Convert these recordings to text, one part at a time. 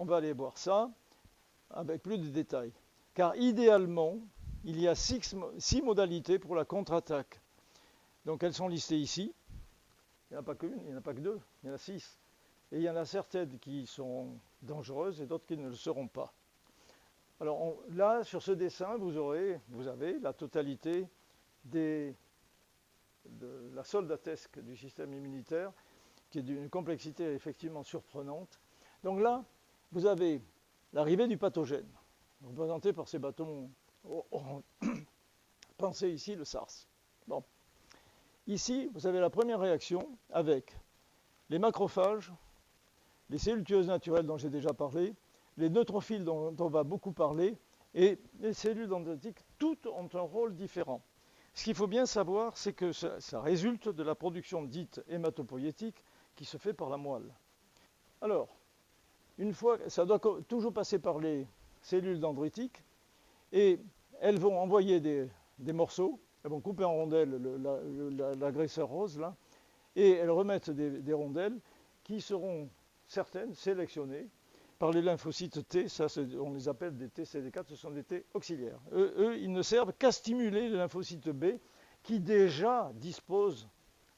on va aller voir ça avec plus de détails. Car idéalement, il y a six modalités pour la contre-attaque. Donc elles sont listées ici. Il n'y en a pas qu'une, il n'y en a pas que deux, il y en a 6. Et il y en a certaines qui sont dangereuses et d'autres qui ne le seront pas. Alors là, sur ce dessin, vous avez la totalité de la soldatesque du système immunitaire, qui est d'une complexité effectivement surprenante. Donc là, vous avez l'arrivée du pathogène, représenté par ces bâtons. Pensez ici le SARS. Bon. Ici, vous avez la première réaction avec les macrophages, les cellules tueuses naturelles dont j'ai déjà parlé, les neutrophiles dont on va beaucoup parler, et les cellules dendritiques, toutes ont un rôle différent. Ce qu'il faut bien savoir, c'est que ça résulte de la production dite hématopoïétique qui se fait par la moelle. Alors, une fois, ça doit toujours passer par les cellules dendritiques, et elles vont envoyer des morceaux, elles vont couper en rondelles l'agresseur rose, là, et elles remettent des rondelles qui seront certaines sélectionnées par les lymphocytes T, ça on les appelle des TCD4, ce sont des T auxiliaires. Eux, ils ne servent qu'à stimuler les lymphocytes B qui déjà disposent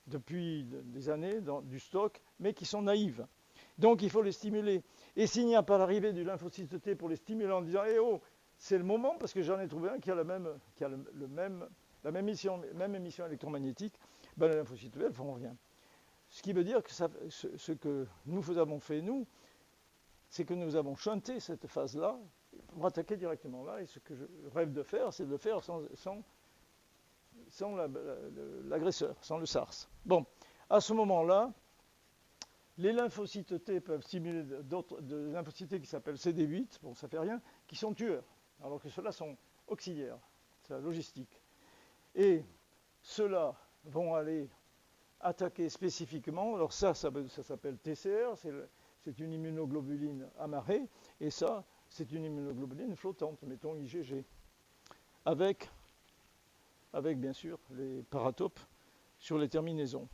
depuis des années du stock, mais qui sont naïves. Donc il faut les stimuler. Et s'il n'y a pas l'arrivée du lymphocyte T pour les stimuler en disant eh oh, c'est le moment parce que j'en ai trouvé un qui a la même émission électromagnétique, ben les lymphocytes B ne feront rien. Ce qui veut dire que ce que nous avons fait, nous, c'est que nous avons shunté cette phase-là pour attaquer directement là. Et ce que je rêve de faire, c'est de le faire sans l'agresseur, sans le SARS. Bon, à ce moment-là, les lymphocytes T peuvent stimuler des lymphocytes T qui s'appellent CD8, bon, ça fait rien, qui sont tueurs, alors que ceux-là sont auxiliaires. C'est la logistique. Et ceux-là vont aller attaquer spécifiquement. Alors ça s'appelle TCR, c'est une immunoglobuline amarrée, et ça, c'est une immunoglobuline flottante, mettons IgG, avec bien sûr les paratopes sur les terminaisons.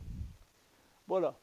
Voilà.